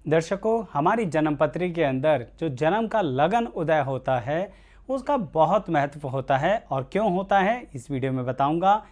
दर्शकों, हमारी जन्म पत्री के अंदर जो जन्म का लगन उदय होता है उसका बहुत महत्व होता है। और क्यों होता है इस वीडियो में बताऊंगा।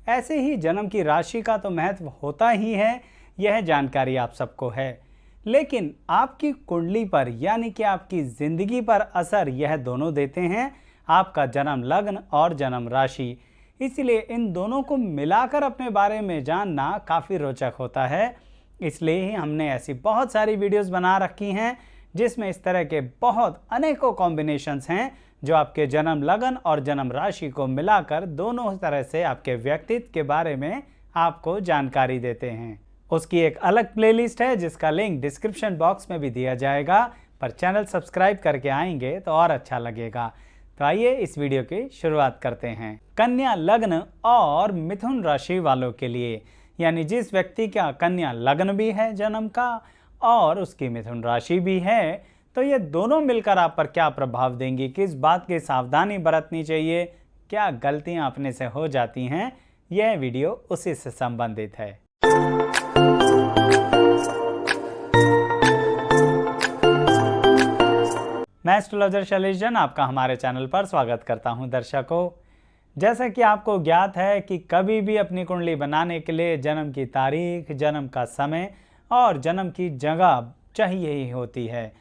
ऐसे ही जन्म की राशि का तो महत्व होता ही है, यह जानकारी आप सबको है। लेकिन आपकी कुंडली पर यानी कि आपकी ज़िंदगी पर असर यह दोनों देते हैं, आपका जन्म लग्न और जन्म राशि। इसलिए इन दोनों को मिलाकर अपने बारे में जानना काफ़ी रोचक होता है। इसलिए ही हमने ऐसी बहुत सारी वीडियोस बना रखी हैं जिसमें इस तरह के बहुत अनेकों कॉम्बिनेशंस हैं जो आपके जन्म लगन और जन्म राशि को मिलाकर दोनों तरह से आपके व्यक्तित्व के बारे में आपको जानकारी देते हैं। उसकी एक अलग प्लेलिस्ट है जिसका लिंक डिस्क्रिप्शन बॉक्स में भी दिया जाएगा, पर चैनल सब्सक्राइब करके आएंगे तो और अच्छा लगेगा। तो आइए इस वीडियो की शुरुआत करते हैं। कन्या लग्न और मिथुन राशि वालों के लिए, यानी जिस व्यक्ति का कन्या लग्न भी है जन्म का और उसकी मिथुन राशि भी है, तो ये दोनों मिलकर आप पर क्या प्रभाव देंगी, किस बात की सावधानी बरतनी चाहिए, क्या गलतियां अपने से हो जाती हैं, यह वीडियो उसी से संबंधित है। मैं एस्ट्रोलॉजर शैलेश जैन आपका हमारे चैनल पर स्वागत करता हूं। दर्शकों, जैसा कि आपको ज्ञात है कि कभी भी अपनी कुंडली बनाने के लिए जन्म की तारीख, जन्म का समय और जन्म की जगह चाहिए ही होती है।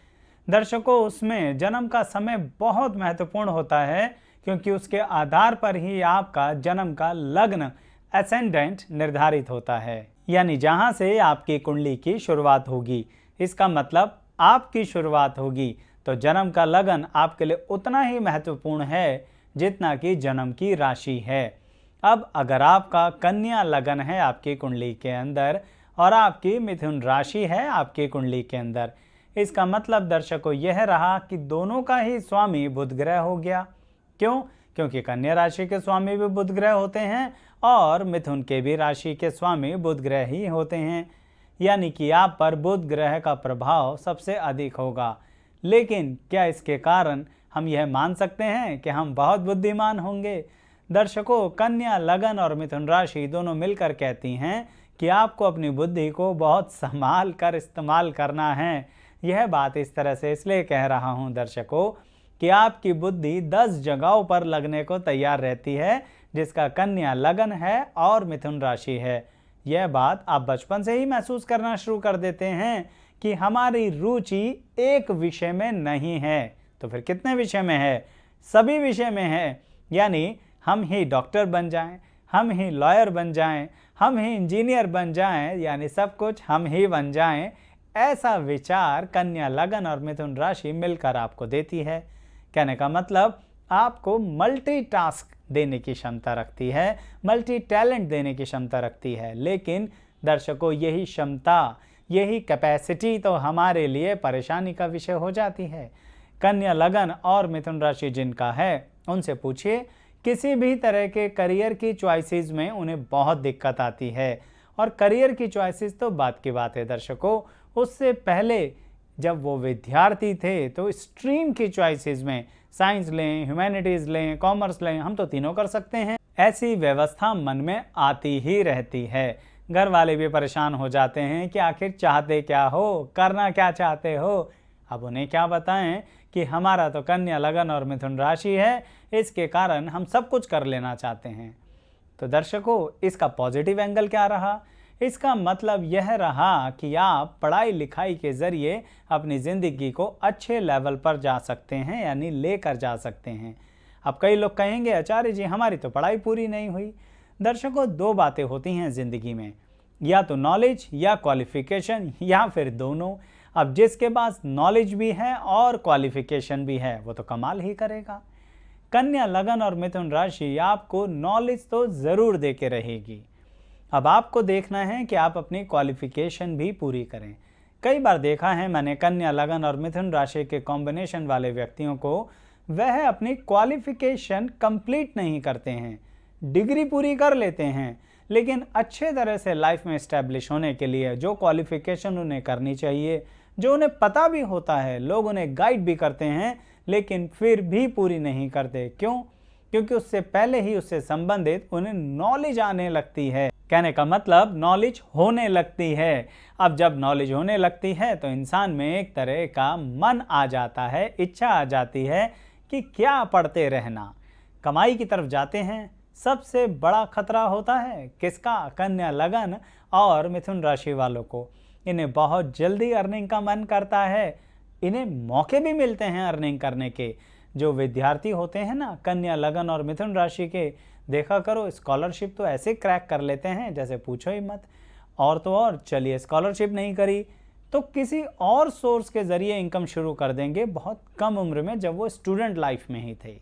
दर्शकों, उसमें जन्म का समय बहुत महत्वपूर्ण होता है क्योंकि उसके आधार पर ही आपका जन्म का लग्न एसेंडेंट निर्धारित होता है, यानी जहां से आपकी कुंडली की शुरुआत होगी। इसका मतलब आपकी शुरुआत होगी तो जन्म का लगन आपके लिए उतना ही महत्वपूर्ण है जितना कि जन्म की राशि है। अब अगर आपका कन्या लगन है आपकी कुंडली के अंदर और आपकी मिथुन राशि है आपकी कुंडली के अंदर, इसका मतलब दर्शकों यह रहा कि दोनों का ही स्वामी बुध ग्रह हो गया। क्यों? क्योंकि कन्या राशि के स्वामी भी बुध ग्रह होते हैं और मिथुन के भी राशि के स्वामी बुध ग्रह ही होते हैं, यानी कि आप पर बुध ग्रह का प्रभाव सबसे अधिक होगा। लेकिन क्या इसके कारण हम यह मान सकते हैं कि हम बहुत बुद्धिमान होंगे? दर्शकों, कन्या लगन और मिथुन राशि दोनों मिलकर कहती हैं कि आपको अपनी बुद्धि को बहुत संभाल कर इस्तेमाल करना है। यह बात इस तरह से इसलिए कह रहा हूं दर्शकों कि आपकी बुद्धि 10 जगहों पर लगने को तैयार रहती है जिसका कन्या लगन है और मिथुन राशि है। यह बात आप बचपन से ही महसूस करना शुरू कर देते हैं कि हमारी रुचि एक विषय में नहीं है, तो फिर कितने विषय में है? सभी विषय में है। यानी हम ही डॉक्टर बन जाएं, हम ही लॉयर बन जाएं, हम ही इंजीनियर बन जाएं, यानी सब कुछ हम ही बन जाएं, ऐसा विचार कन्या लगन और मिथुन राशि मिलकर आपको देती है। कहने का मतलब आपको मल्टीटास्क देने की क्षमता रखती है, मल्टी टैलेंट देने की क्षमता रखती है। लेकिन दर्शकों, यही क्षमता, यही कैपेसिटी तो हमारे लिए परेशानी का विषय हो जाती है। कन्या लगन और मिथुन राशि जिनका है उनसे पूछिए, किसी भी तरह के करियर की चॉइसेस में उन्हें बहुत दिक्कत आती है। और करियर की चॉइसेस तो बात की बात है दर्शकों, उससे पहले जब वो विद्यार्थी थे तो स्ट्रीम की चॉइसेस में साइंस लें, ह्यूमैनिटीज़ लें, कॉमर्स लें, हम तो तीनों कर सकते हैं, ऐसी व्यवस्था मन में आती ही रहती है। घर वाले भी परेशान हो जाते हैं कि आखिर चाहते क्या हो, करना क्या चाहते हो। अब उन्हें क्या बताएं कि हमारा तो कन्या लगन और मिथुन राशि है, इसके कारण हम सब कुछ कर लेना चाहते हैं। तो दर्शकों, इसका पॉजिटिव एंगल क्या रहा? इसका मतलब यह रहा कि आप पढ़ाई लिखाई के ज़रिए अपनी ज़िंदगी को अच्छे लेवल पर जा सकते हैं, यानी लेकर जा सकते हैं। अब कई लोग कहेंगे, आचार्य जी हमारी तो पढ़ाई पूरी नहीं हुई। दर्शकों, दो बातें होती हैं ज़िंदगी में, या तो नॉलेज या क्वालिफिकेशन, या फिर दोनों। अब जिसके पास नॉलेज भी है और क्वालिफिकेशन भी है वो तो कमाल ही करेगा। कन्या लगन और मिथुन राशि आपको नॉलेज तो ज़रूर दे के रहेगी। अब आपको देखना है कि आप अपनी क्वालिफिकेशन भी पूरी करें। कई बार देखा है मैंने कन्या लगन और मिथुन राशि के कॉम्बिनेशन वाले व्यक्तियों को, वह अपनी क्वालिफिकेशन कंप्लीट नहीं करते हैं, डिग्री पूरी कर लेते हैं, लेकिन अच्छे तरह से लाइफ में इस्टेब्लिश होने के लिए जो क्वालिफिकेशन उन्हें करनी चाहिए, जो उन्हें पता भी होता है, लोग उन्हें गाइड भी करते हैं, लेकिन फिर भी पूरी नहीं करते। क्यों? क्योंकि उससे पहले ही उससे संबंधित उन्हें नॉलेज आने लगती है। कहने का मतलब नॉलेज होने लगती है। अब जब नॉलेज होने लगती है तो इंसान में एक तरह का मन आ जाता है, इच्छा आ जाती है कि क्या पढ़ते रहना, कमाई की तरफ जाते हैं। सबसे बड़ा खतरा होता है किसका? कन्या लगन और मिथुन राशि वालों को। इन्हें बहुत जल्दी अर्निंग का मन करता है, इन्हें मौके भी मिलते हैं अर्निंग करने के। जो विद्यार्थी होते हैं ना कन्या लगन और मिथुन राशि के, देखा करो स्कॉलरशिप तो ऐसे क्रैक कर लेते हैं जैसे पूछो ही मत। और तो और चलिए स्कॉलरशिप नहीं करी तो किसी और सोर्स के ज़रिए इनकम शुरू कर देंगे बहुत कम उम्र में, जब वो स्टूडेंट लाइफ में ही थे।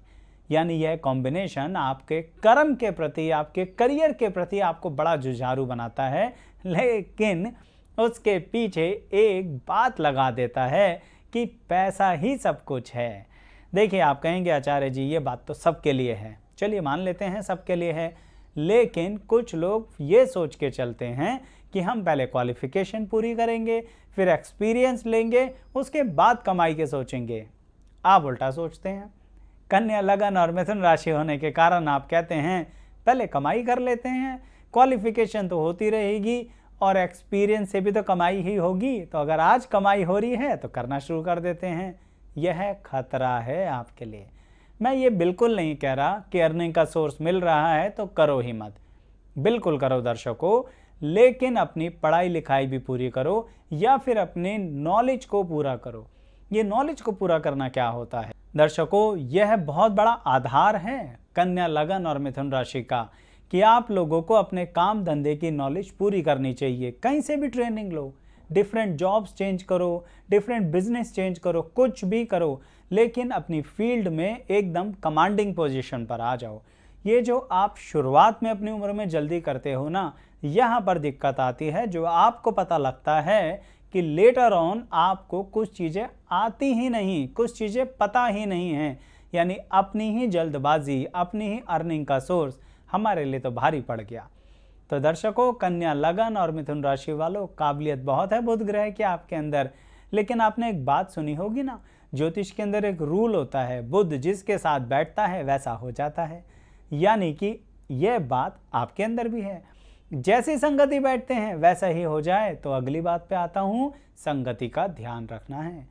यानी यह कॉम्बिनेशन आपके कर्म के प्रति, आपके करियर के प्रति आपको बड़ा जुझारू बनाता है, लेकिन उसके पीछे एक बात लगा देता है कि पैसा ही सब कुछ है। देखिए आप कहेंगे आचार्य जी ये बात तो सबके लिए है, चलिए मान लेते हैं सबके लिए है, लेकिन कुछ लोग ये सोच के चलते हैं कि हम पहले क्वालिफिकेशन पूरी करेंगे, फिर एक्सपीरियंस लेंगे, उसके बाद कमाई के सोचेंगे। आप उल्टा सोचते हैं। कन्या लगन और मिथुन राशि होने के कारण आप कहते हैं पहले कमाई कर लेते हैं, क्वालिफिकेशन तो होती रहेगी और एक्सपीरियंस से भी तो कमाई ही होगी, तो अगर आज कमाई हो रही है तो करना शुरू कर देते हैं। यह खतरा है आपके लिए। मैं ये बिल्कुल नहीं कह रहा कि अर्निंग का सोर्स मिल रहा है तो करो ही मत, बिल्कुल करो दर्शकों, लेकिन अपनी पढ़ाई लिखाई भी पूरी करो या फिर अपने नॉलेज को पूरा करो। ये नॉलेज को पूरा करना क्या होता है दर्शकों? यह बहुत बड़ा आधार है कन्या लगन और मिथुन राशि का कि आप लोगों को अपने काम धंधे की नॉलेज पूरी करनी चाहिए। कहीं से भी ट्रेनिंग लो, डिफरेंट जॉब्स चेंज करो, डिफरेंट बिजनेस चेंज करो, कुछ भी करो, लेकिन अपनी फील्ड में एकदम कमांडिंग पोजीशन पर आ जाओ। ये जो आप शुरुआत में अपनी उम्र में जल्दी करते हो ना, यहाँ पर दिक्कत आती है। जो आपको पता लगता है कि लेटर ऑन आपको कुछ चीज़ें आती ही नहीं, कुछ चीज़ें पता ही नहीं हैं, यानी अपनी ही जल्दबाजी, अपनी ही अर्निंग का सोर्स हमारे लिए तो भारी पड़ गया। तो दर्शकों, कन्या लगन और मिथुन राशि वालों, काबिलियत बहुत है बुध ग्रह की आपके अंदर, लेकिन आपने एक बात सुनी होगी ना, ज्योतिष के अंदर एक रूल होता है, बुध जिसके साथ बैठता है वैसा हो जाता है। यानी कि यह बात आपके अंदर भी है, जैसी संगति बैठते हैं वैसा ही हो जाए। तो अगली बात पे आता हूँ, संगति का ध्यान रखना है।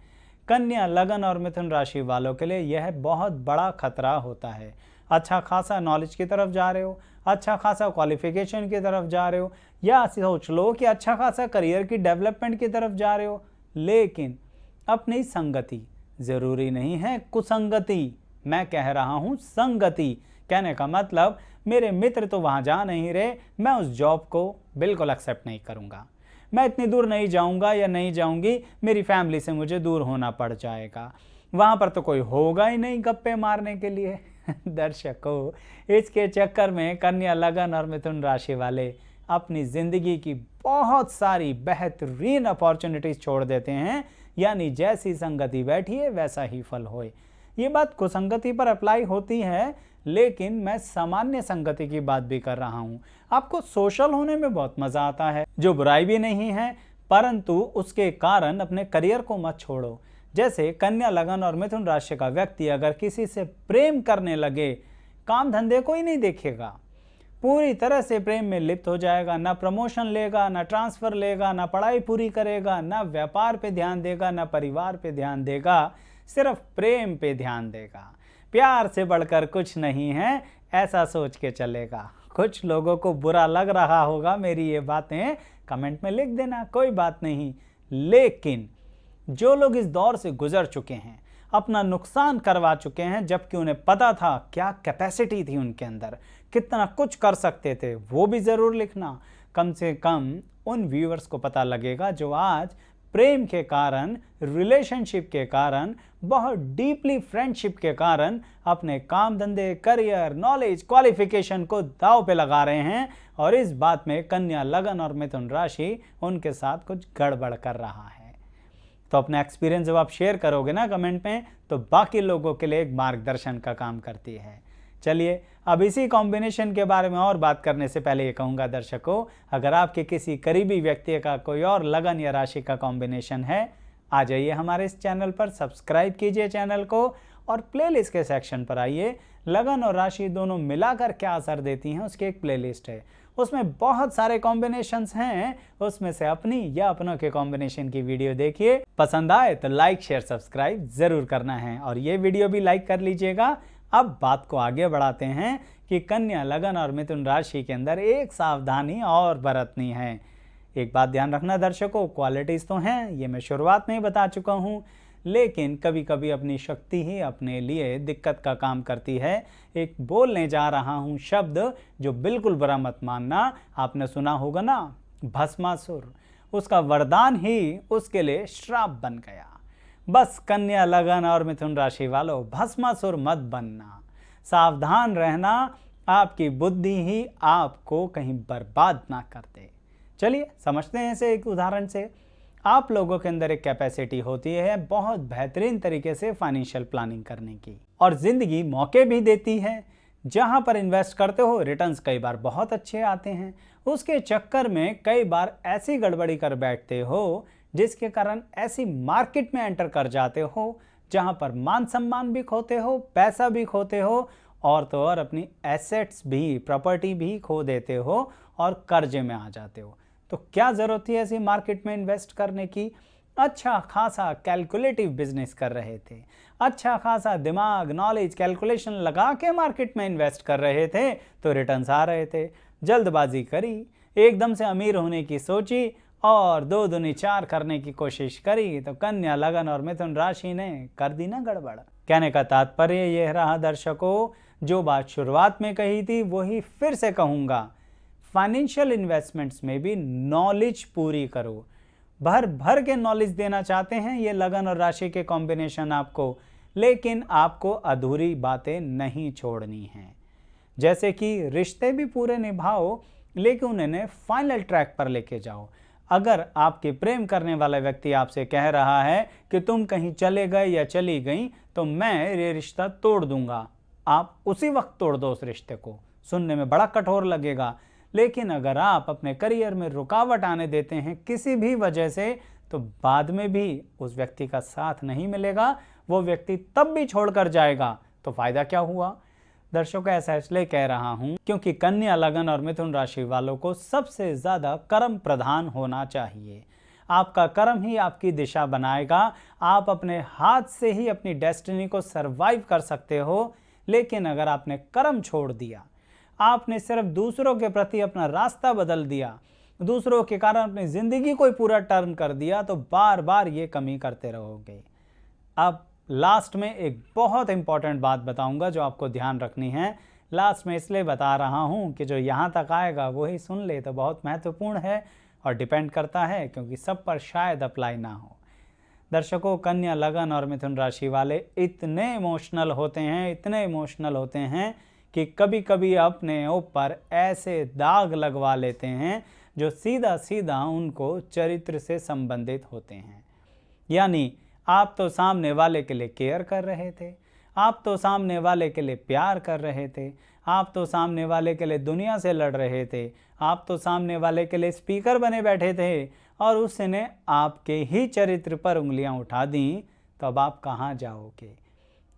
कन्या लगन और मिथुन राशि वालों के लिए यह बहुत बड़ा खतरा होता है। अच्छा खासा नॉलेज की तरफ जा रहे हो, अच्छा खासा क्वालिफिकेशन की तरफ जा रहे हो, या सोच लो कि अच्छा खासा करियर की डेवलपमेंट की तरफ जा रहे हो, लेकिन अपनी संगति, ज़रूरी नहीं है कुसंगति, मैं कह रहा हूँ संगति। कहने का मतलब मेरे मित्र तो वहाँ जा नहीं रहे, मैं उस जॉब को बिल्कुल एक्सेप्ट नहीं करूँगा, मैं इतनी दूर नहीं जाऊँगा या नहीं जाऊँगी, मेरी फैमिली से मुझे दूर होना पड़ जाएगा, वहाँ पर तो कोई होगा ही नहीं गप्पे मारने के लिए। दर्शकों, इसके चक्कर में कन्या लगन और मिथुन राशि वाले अपनी ज़िंदगी की बहुत सारी बेहतरीन अपॉर्चुनिटीज़ छोड़ देते हैं। यानी जैसी संगति बैठी है वैसा ही फल होए। ये बात कुसंगति पर अप्लाई होती है, लेकिन मैं सामान्य संगति की बात भी कर रहा हूँ। आपको सोशल होने में बहुत मज़ा आता है, जो बुराई भी नहीं है, परंतु उसके कारण अपने करियर को मत छोड़ो। जैसे कन्या लगन और मिथुन राशि का व्यक्ति अगर किसी से प्रेम करने लगे, काम धंधे को ही नहीं देखेगा, पूरी तरह से प्रेम में लिप्त हो जाएगा, ना प्रमोशन लेगा, ना ट्रांसफ़र लेगा, ना पढ़ाई पूरी करेगा, ना व्यापार पे ध्यान देगा, ना परिवार पे ध्यान देगा, सिर्फ प्रेम पे ध्यान देगा। प्यार से बढ़कर कुछ नहीं है, ऐसा सोच के चलेगा। कुछ लोगों को बुरा लग रहा होगा मेरी ये बातें, कमेंट में लिख देना, कोई बात नहीं। लेकिन जो लोग इस दौर से गुजर चुके हैं, अपना नुकसान करवा चुके हैं, जबकि उन्हें पता था क्या कैपेसिटी थी उनके अंदर, कितना कुछ कर सकते थे, वो भी ज़रूर लिखना। कम से कम उन व्यूअर्स को पता लगेगा जो आज प्रेम के कारण, रिलेशनशिप के कारण, बहुत डीपली फ्रेंडशिप के कारण अपने काम धंधे, करियर, नॉलेज, क्वालिफिकेशन को दांव पे लगा रहे हैं, और इस बात में कन्या लगन और मिथुन राशि उनके साथ कुछ गड़बड़ कर रहा है। तो अपना एक्सपीरियंस जब आप शेयर करोगे ना कमेंट में, तो बाकी लोगों के लिए एक मार्गदर्शन का काम करती है। चलिए, अब इसी कॉम्बिनेशन के बारे में और बात करने से पहले ये कहूँगा दर्शकों, अगर आपके किसी करीबी व्यक्ति का कोई और लगन या राशि का कॉम्बिनेशन है, आ जाइए हमारे इस चैनल पर, सब्सक्राइब कीजिए चैनल को और प्लेलिस्ट के सेक्शन पर आइए। लगन और राशि दोनों मिलाकर क्या असर देती हैं उसकी एक प्लेलिस्ट है, उसमें बहुत सारे कॉम्बिनेशंस हैं, उसमें से अपनी या अपनों के कॉम्बिनेशन की वीडियो देखिए। पसंद आए तो लाइक शेयर सब्सक्राइब जरूर करना है और ये वीडियो भी लाइक कर लीजिएगा। अब बात को आगे बढ़ाते हैं कि कन्या, लगन और मिथुन राशि के अंदर एक सावधानी और बरतनी है। एक बात ध्यान रखना दर्शकों, क्वालिटीज तो हैं, ये मैं शुरुआत में ही बता चुका हूँ, लेकिन कभी कभी अपनी शक्ति ही अपने लिए दिक्कत का काम करती है। एक बोलने जा रहा हूँ शब्द जो बिल्कुल बुरा मत मानना, आपने सुना होगा ना, भस्मासुर, उसका वरदान ही उसके लिए श्राप बन गया। बस कन्या, लगन और मिथुन राशि वालों, भस्मासुर मत बनना, सावधान रहना, आपकी बुद्धि ही आपको कहीं बर्बाद ना कर दे। चलिए समझते हैं इसे एक उदाहरण से। आप लोगों के अंदर एक कैपेसिटी होती है बहुत बेहतरीन तरीके से फाइनेंशियल प्लानिंग करने की, और जिंदगी मौके भी देती है। जहां पर इन्वेस्ट करते हो रिटर्न्स कई बार बहुत अच्छे आते हैं, उसके चक्कर में कई बार ऐसी गड़बड़ी कर बैठते हो जिसके कारण ऐसी मार्केट में एंटर कर जाते हो जहां पर मान सम्मान भी खोते हो, पैसा भी खोते हो, और तो और अपनी एसेट्स भी, प्रॉपर्टी भी खो देते हो और कर्जे में आ जाते हो। तो क्या ज़रूरत थी ऐसी मार्केट में इन्वेस्ट करने की? अच्छा खासा कैलकुलेटिव बिजनेस कर रहे थे, अच्छा खासा दिमाग, नॉलेज, कैलकुलेशन लगा के मार्केट में इन्वेस्ट कर रहे थे तो रिटर्न्स आ रहे थे। जल्दबाजी करी, एकदम से अमीर होने की सोची और 2 दूनी 4 करने की कोशिश करी तो कन्या, लगन और मिथुन राशि ने कर दी ना गड़बड़। कहने का तात्पर्य यह रहा दर्शकों, जो बात शुरुआत में कही थी वही फिर से कहूँगा, फाइनेंशियल इन्वेस्टमेंट्स में भी नॉलेज पूरी करो। भर भर के नॉलेज देना चाहते हैं ये लगन और राशि के कॉम्बिनेशन आपको, लेकिन आपको अधूरी बातें नहीं छोड़नी हैं। जैसे कि रिश्ते भी पूरे निभाओ, लेकिन उन्हें फाइनल ट्रैक पर लेके जाओ। अगर आपके प्रेम करने वाला व्यक्ति आपसे कह रहा है कि तुम कहीं चले गए या चली गई तो मैं ये रिश्ता तोड़ दूंगा, आप उसी वक्त तोड़ दो उस रिश्ते को। सुनने में बड़ा कठोर लगेगा, लेकिन अगर आप अपने करियर में रुकावट आने देते हैं किसी भी वजह से, तो बाद में भी उस व्यक्ति का साथ नहीं मिलेगा, वो व्यक्ति तब भी छोड़कर जाएगा, तो फायदा क्या हुआ? दर्शकों, ऐसा इसलिए कह रहा हूं क्योंकि कन्या, लगन और मिथुन राशि वालों को सबसे ज्यादा कर्म प्रधान होना चाहिए। आपका कर्म ही आपकी दिशा बनाएगा। आप अपने हाथ से ही अपनी डेस्टिनी को सरवाइव कर सकते हो, लेकिन अगर आपने कर्म छोड़ दिया, आपने सिर्फ दूसरों के प्रति अपना रास्ता बदल दिया, दूसरों के कारण अपनी जिंदगी को पूरा टर्न कर दिया, तो बार बार ये कमी करते रहोगे। अब लास्ट में एक बहुत इंपॉर्टेंट बात बताऊंगा जो आपको ध्यान रखनी है। लास्ट में इसलिए बता रहा हूं कि जो यहाँ तक आएगा वही सुन ले, तो बहुत महत्वपूर्ण है और डिपेंड करता है क्योंकि सब पर शायद अप्लाई ना हो। दर्शकों, कन्या, लगन और मिथुन राशि वाले इतने इमोशनल होते हैं, इतने इमोशनल होते हैं कि कभी कभी अपने ऊपर ऐसे दाग लगवा लेते हैं जो सीधा सीधा उनको चरित्र से संबंधित होते हैं। यानी आप तो सामने वाले के लिए केयर कर रहे थे, आप तो सामने वाले के लिए प्यार कर रहे थे, आप तो सामने वाले के लिए दुनिया से लड़ रहे थे, आप तो सामने वाले के लिए स्पीकर बने बैठे थे, और उसने आपके ही चरित्र पर उंगलियां उठा दी, तो अब आप कहाँ जाओगे?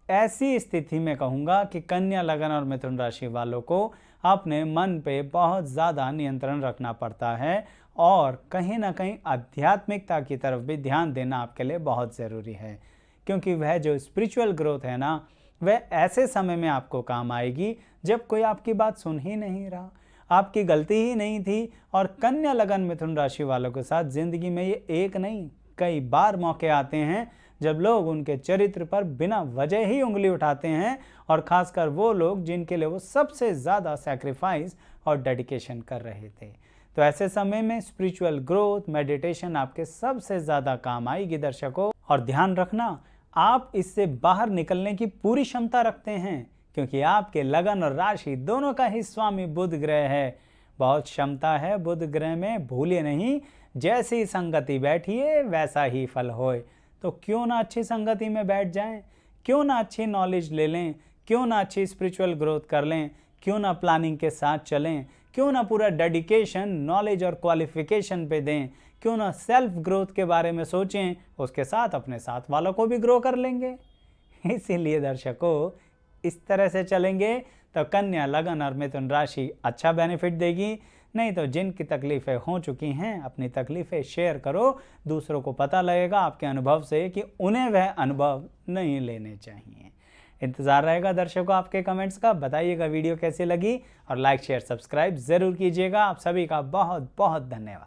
ऐसी स्थिति में कहूँगा कि कन्या, लगन और मिथुन राशि वालों को अपने मन पे बहुत ज़्यादा नियंत्रण रखना पड़ता है, और कहीं ना कहीं आध्यात्मिकता की तरफ भी ध्यान देना आपके लिए बहुत ज़रूरी है, क्योंकि वह जो स्पिरिचुअल ग्रोथ है ना, वह ऐसे समय में आपको काम आएगी जब कोई आपकी बात सुन ही नहीं रहा, आपकी गलती ही नहीं थी। और कन्या, लगन, मिथुन राशि वालों के साथ ज़िंदगी में ये एक नहीं कई बार मौके आते हैं जब लोग उनके चरित्र पर बिना वजह ही उंगली उठाते हैं, और ख़ासकर वो लोग जिनके लिए वो सबसे ज़्यादा सैक्रिफाइस और डेडिकेशन कर रहे थे। तो ऐसे समय में स्पिरिचुअल ग्रोथ, मेडिटेशन आपके सबसे ज़्यादा काम आएगी दर्शकों। और ध्यान रखना, आप इससे बाहर निकलने की पूरी क्षमता रखते हैं, क्योंकि आपके लगन और राशि दोनों का ही स्वामी बुध ग्रह है। बहुत क्षमता है बुध ग्रह में, भूलिए नहीं। जैसी संगति बैठिए वैसा ही फल होए। तो क्यों ना अच्छी संगति में बैठ जाएं, क्यों ना अच्छी नॉलेज ले लें, क्यों ना अच्छी स्पिरिचुअल ग्रोथ कर लें, क्यों ना प्लानिंग के साथ चलें, क्यों ना पूरा डेडिकेशन नॉलेज और क्वालिफिकेशन पे दें, क्यों ना सेल्फ ग्रोथ के बारे में सोचें, उसके साथ अपने साथ वालों को भी ग्रो कर लेंगे। इसीलिए दर्शकों, इस तरह से चलेंगे तो कन्या, लगन और मिथुन राशि अच्छा बेनिफिट देगी। नहीं तो जिनकी तकलीफ़ें हो चुकी हैं अपनी तकलीफ़ें शेयर करो, दूसरों को पता लगेगा आपके अनुभव से कि उन्हें वह अनुभव नहीं लेने चाहिए। इंतज़ार रहेगा दर्शकों आपके कमेंट्स का। बताइएगा वीडियो कैसी लगी और लाइक शेयर सब्सक्राइब ज़रूर कीजिएगा। आप सभी का बहुत बहुत धन्यवाद।